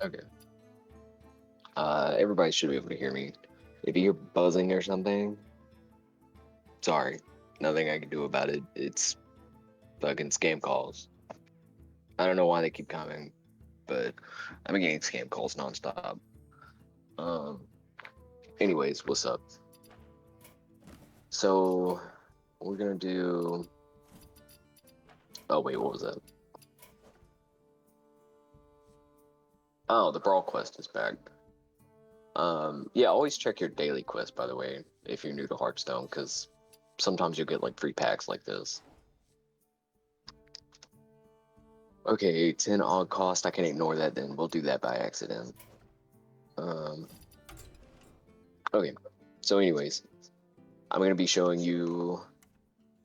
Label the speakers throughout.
Speaker 1: Okay. Everybody should be able to hear me. If you hear buzzing or something, sorry. Nothing I can do about it. It's fucking scam calls. I don't know why they keep coming, but I've been getting scam calls nonstop. Um, anyways, what's up? So we're gonna do. Oh wait, what was that? Oh, the Brawl quest is back. Yeah, always check your daily quest, by the way, if you're new to Hearthstone, because sometimes you'll get like free packs like this. Okay, 10 odd cost. I can ignore that then. We'll do that by accident. Um, okay. So anyways, I'm going to be showing you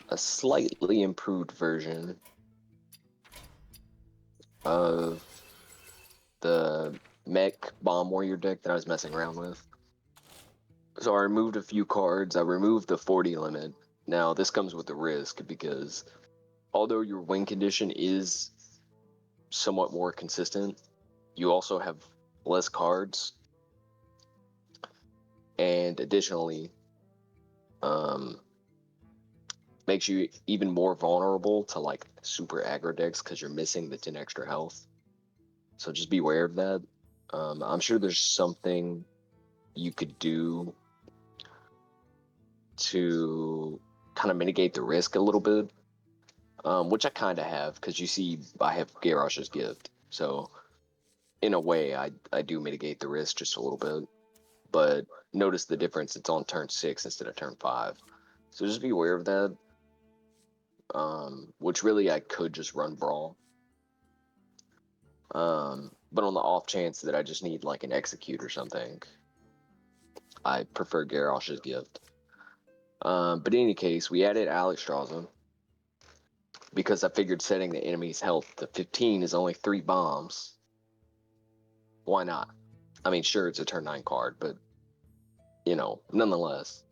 Speaker 1: a slightly improved version of the Mech Bomb Warrior deck that I was messing around with. So I removed a few cards. I removed the 40 limit. Now, this comes with a risk because although your win condition is somewhat more consistent, you also have less cards. And additionally, um, makes you even more vulnerable to like super aggro decks because you're missing the 10 extra health. So just be aware of that. I'm sure there's something you could do to kind of mitigate the risk a little bit, which I kind of have because you see I have Garrosh's Gift. So in a way, I do mitigate the risk just a little bit. But notice the difference. It's on turn 6 instead of turn 5. So just be aware of that. Which really I could just run Brawl. But on the off chance that I just need like an execute or something, I prefer Garrosh's Gift. But in any case, we added Alexstrasza because I figured setting the enemy's health to 15 is only 3 bombs. Why not? I mean, sure, it's a turn 9 card, but nonetheless,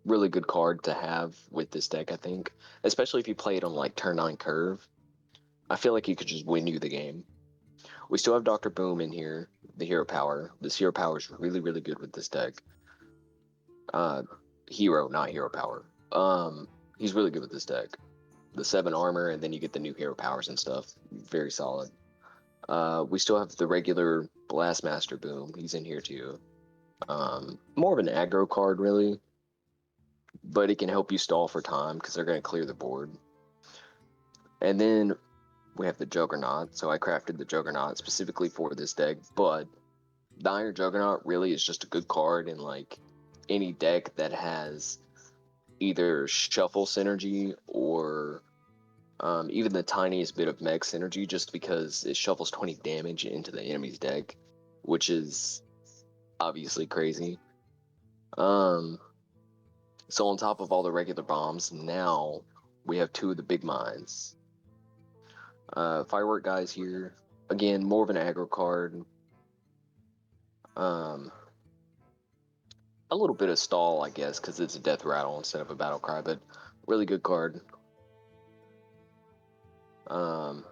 Speaker 1: really good card to have with this deck, I think. Especially if you play it on like turn 9 curve. I feel like you could just win you the game. We still have Dr. Boom in here, the hero power. This hero power is really, really good with this deck. Hero, not hero power. He's really good with this deck. The 7 armor, and then you get the new hero powers and stuff. Very solid. We still have the regular Blastmaster Boom. He's in here too. More of an aggro card, really. But it can help you stall for time because they're going to clear the board. And then we have the Juggernaut. So I crafted the Juggernaut specifically for this deck, but the Iron Juggernaut really is just a good card in like any deck that has either shuffle synergy or even the tiniest bit of mech synergy, just because it shuffles 20 damage into the enemy's deck, which is obviously crazy. So on top of all the regular bombs, now we have 2 of the big mines. Firework Guy's here. Again, more of an aggro card. A little bit of stall, I guess, because it's a death rattle instead of a battle cry, but really good card. Let's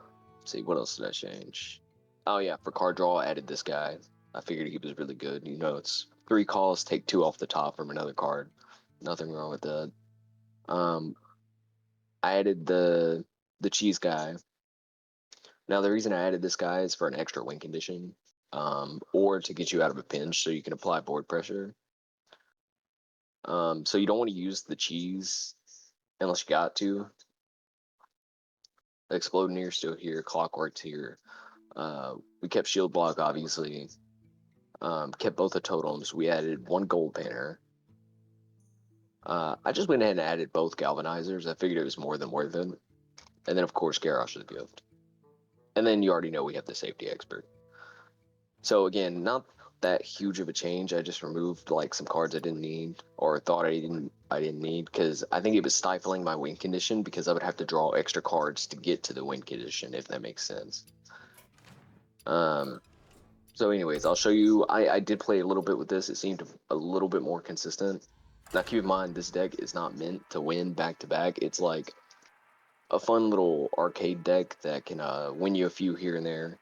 Speaker 1: see, what else did I change? Oh yeah, for card draw, I added this guy. I figured he was really good. It's 3 calls, take 2 off the top from another card. Nothing wrong with that. I added the cheese guy. Now the reason I added this guy is for an extra win condition, or to get you out of a pinch so you can apply board pressure. So you don't want to use the cheese unless you got to. Explodeneer's still here, Clockwork's here. We kept shield block, obviously. Kept both the totems. We added 1 gold painter. I just went ahead and added both galvanizers. I figured it was more than worth it. And then, of course, Garrosh's Gift. And then you already know we have the safety expert. So again, not that huge of a change. I just removed like some cards I didn't need or thought I didn't need because I think it was stifling my win condition because I would have to draw extra cards to get to the win condition, if that makes sense. So anyways, I'll show you. I did play a little bit with this. It seemed a little bit more consistent. Now keep in mind, this deck is not meant to win back to back. It's like a fun little arcade deck that can win you a few here and there.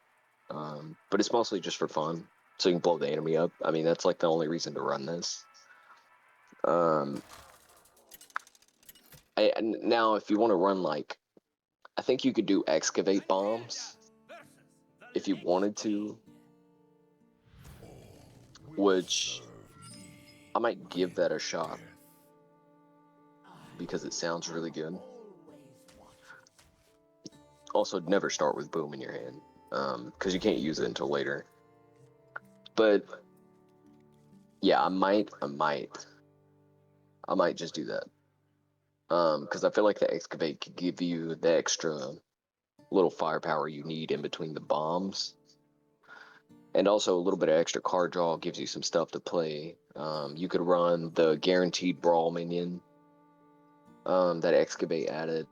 Speaker 1: But it's mostly just for fun, so you can blow the enemy up. I mean, that's like the only reason to run this. Now, if you want to run like, I think you could do excavate bombs if you wanted to, which I might give that a shot because it sounds really good. Also, never start with boom in your hand, because you can't use it until later. But yeah, I might just do that. Because I feel like the excavate could give you the extra little firepower you need in between the bombs, and also a little bit of extra card draw gives you some stuff to play. You could run the guaranteed brawl minion that excavate added.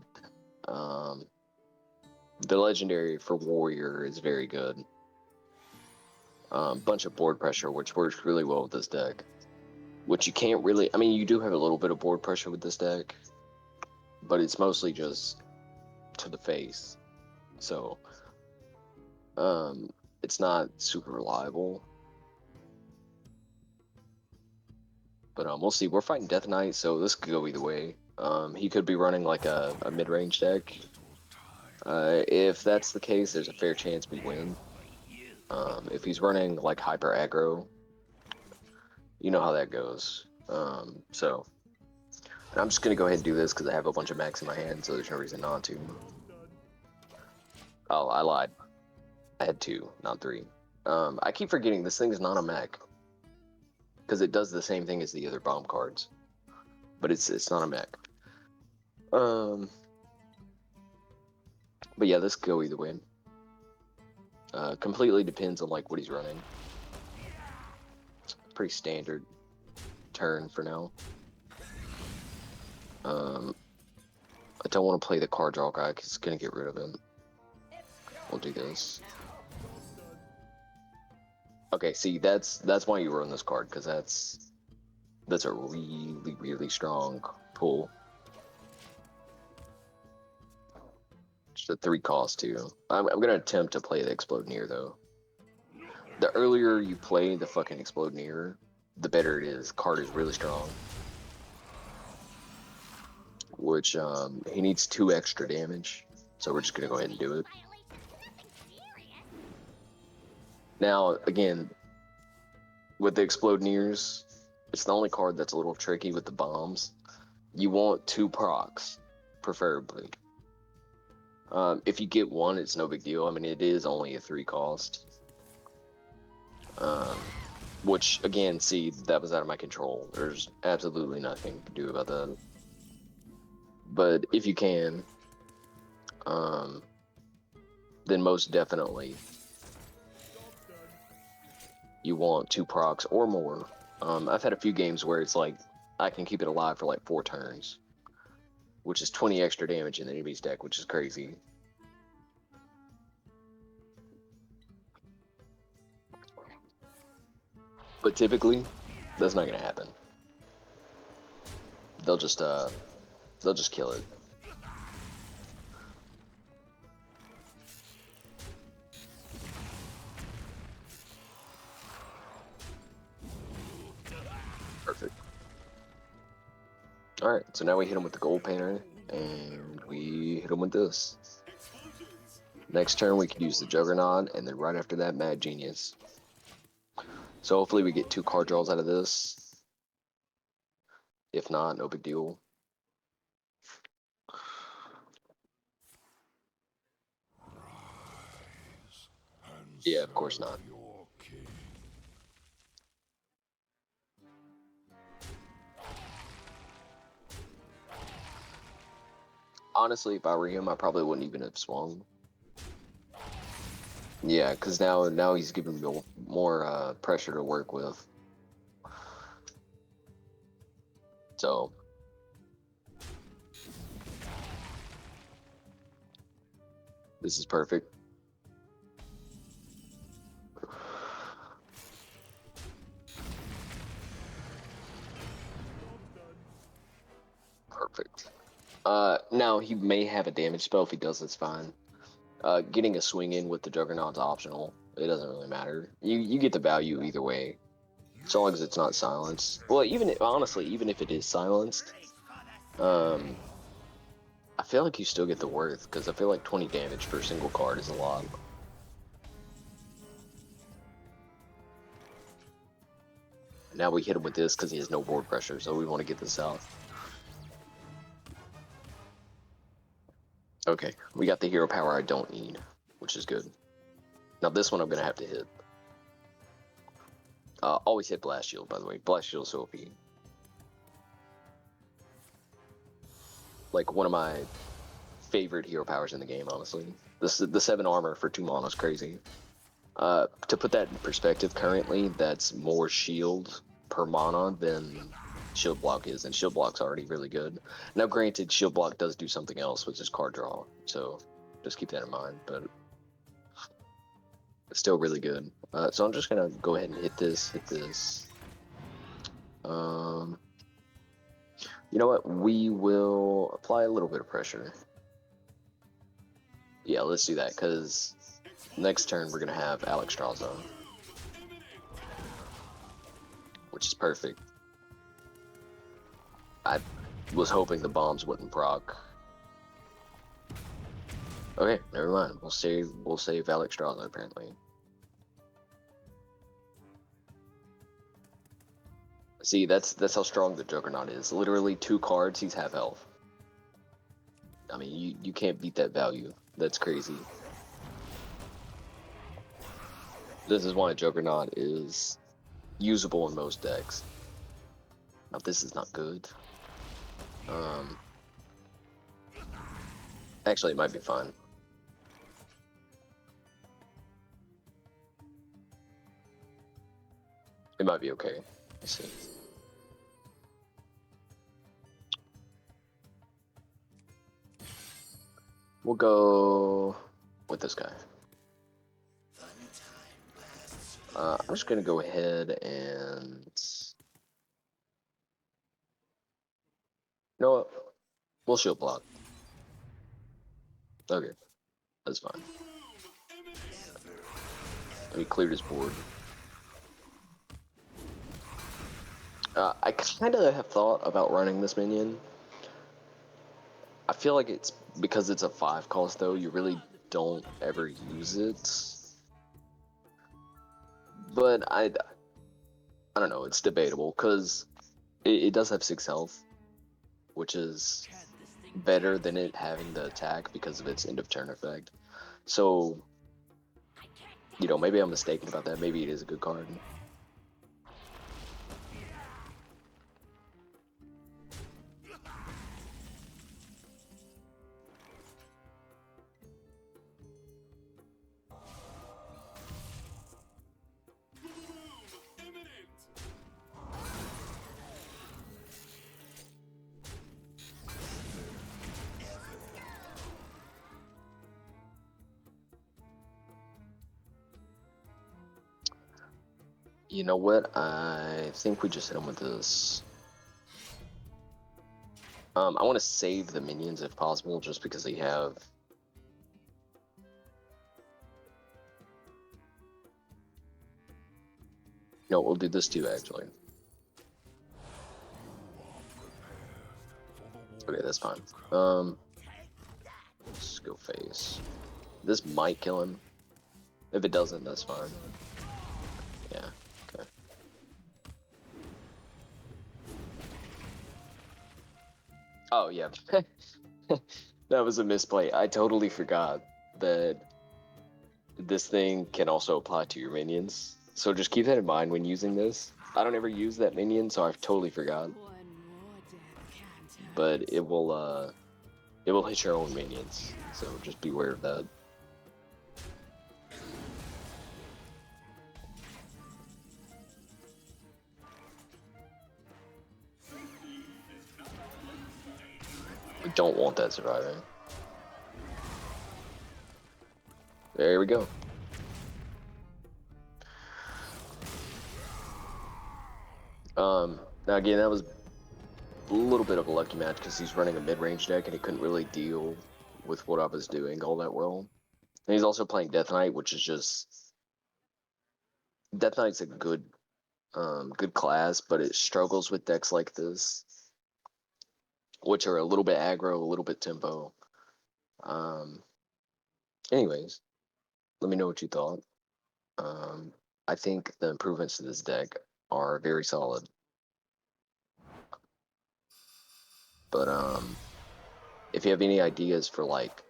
Speaker 1: The legendary for warrior is very good. Bunch of board pressure, which works really well with this deck. Which you can't really, I mean, you do have a little bit of board pressure with this deck, but it's mostly just to the face. So, it's not super reliable. But we'll see. We're fighting Death Knight, so this could go either way. He could be running like a mid-range deck. If that's the case, there's a fair chance we win. If he's running like hyper aggro, you know how that goes. So I'm just gonna go ahead and do this because I have a bunch of mechs in my hand, so there's no reason not to. Oh, I lied. I had 2, not 3. I keep forgetting this thing is not a mech because it does the same thing as the other bomb cards, but it's not a mech. But yeah, this could go either way. Completely depends on like what he's running. Pretty standard turn for now. I don't want to play the card draw guy because it's gonna get rid of him. We'll do this. Okay, see, that's why you run this card, because that's a really strong pull. Just a 3 cost too. I'm gonna attempt to play the Explode Near though. The earlier you play the fucking Explode Near, the better it is. Card is really strong. Which he needs 2 extra damage, so we're just gonna go ahead and do it. Now again, with the Explode Nears, it's the only card that's a little tricky with the bombs. You want 2 procs, preferably. If you get 1, it's no big deal. I mean, it is only a 3 cost. Which, again, see, that was out of my control. There's absolutely nothing to do about that. But if you can, then most definitely you want 2 procs or more. I've had a few games where it's like, I can keep it alive for like 4 turns, which is 20 extra damage in the enemy's deck, which is crazy. But typically, that's not gonna happen. They'll just kill it. Perfect. Alright, so now we hit him with the gold painter, and we hit him with this. Next turn we can use the Juggernaut, and then right after that, Mad Genius. So hopefully we get 2 card draws out of this. If not, no big deal. Yeah, of course not. Honestly, if I were him, I probably wouldn't even have swung. Yeah, because now he's giving me more pressure to work with. So this is perfect. Perfect. Now he may have a damage spell. If he does, that's fine. Getting a swing in with the Juggernaut's optional. It doesn't really matter. You get the value either way, so long as it's not silenced. Well, honestly, even if it is silenced, um, I feel like you still get the worth because I feel like 20 damage for a single card is a lot. Now we hit him with this because he has no board pressure, so we want to get this out. Okay, we got the hero power I don't need, which is good. Now this one I'm gonna have to hit. Always hit Blast Shield, by the way. Blast Shield is OP. Like one of my favorite hero powers in the game, honestly. The 7 armor for 2 mana is crazy. To put that in perspective, currently that's more shield per mana than shield block is, and shield block's already really good. Now, granted, shield block does do something else, which is card draw, so just keep that in mind. But it's still really good. So I'm just gonna go ahead and hit this. You know what? We will apply a little bit of pressure. Yeah, let's do that, because next turn we're gonna have Alexstrasza, which is perfect. I was hoping the bombs wouldn't proc. Okay, never mind. We'll save Alexstrasza apparently. See, that's how strong the Juggernaut is. Literally 2 cards, he's half health. I mean, you can't beat that value. That's crazy. This is why Juggernaut is usable in most decks. Now this is not good. Actually, it might be fine. It might be okay. Let's see. We'll go with this guy. I'm just gonna go ahead and... You know what? We'll shield block. Okay, that's fine. He cleared his board. I kind of have thought about running this minion. I feel like it's because it's a 5 cost though, you really don't ever use it. But I don't know, it's debatable because it does have 6 health, which is better than it having the attack because of its end of turn effect. So, you know, maybe I'm mistaken about that. Maybe it is a good card. You know what? I think we just hit him with this. I want to save the minions if possible, just because they have... No, we'll do this too, actually. Okay, that's fine. Let's go face. This might kill him. If it doesn't, that's fine. Yeah, okay. Oh, yeah. That was a misplay. I totally forgot that this thing can also apply to your minions. So just keep that in mind when using this. I don't ever use that minion, so I've totally forgot. But it will hit your own minions, so just beware of that. We don't want that surviving. There we go. Now again, that was a little bit of a lucky match because he's running a mid-range deck and he couldn't really deal with what I was doing all that well. And he's also playing Death Knight, which is just Death Knight's a good class, but it struggles with decks like this, which are a little bit aggro, a little bit tempo. Um, anyways, let me know what you thought. Um, I think the improvements to this deck are very solid, but if you have any ideas for like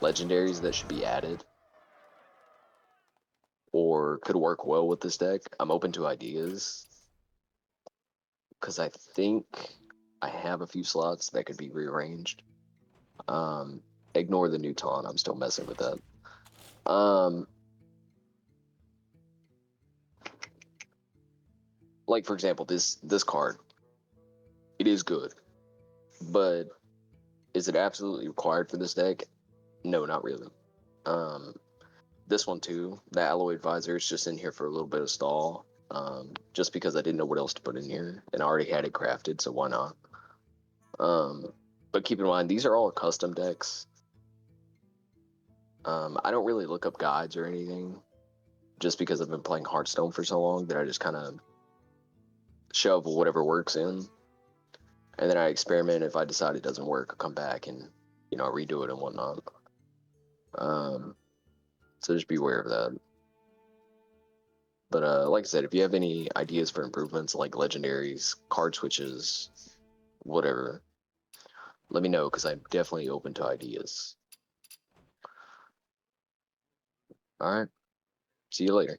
Speaker 1: legendaries that should be added or could work well with this deck, I'm open to ideas because I think I have a few slots that could be rearranged. Um, Ignore the new taunt. I'm still messing with that. Like for example, this card, it is good, but is it absolutely required for this deck? No, not really. Um, this one too, the Alloy Advisor is just in here for a little bit of stall. Just because I didn't know what else to put in here, and I already had it crafted, so why not? But keep in mind, these are all custom decks. I don't really look up guides or anything, just because I've been playing Hearthstone for so long that I just kind of shove whatever works in, and then I experiment. If I decide it doesn't work, I'll come back and redo it and whatnot. Um, so just be aware of that. But like I said, if you have any ideas for improvements like legendaries, card switches, whatever, let me know because I'm definitely open to ideas. All right, see you later.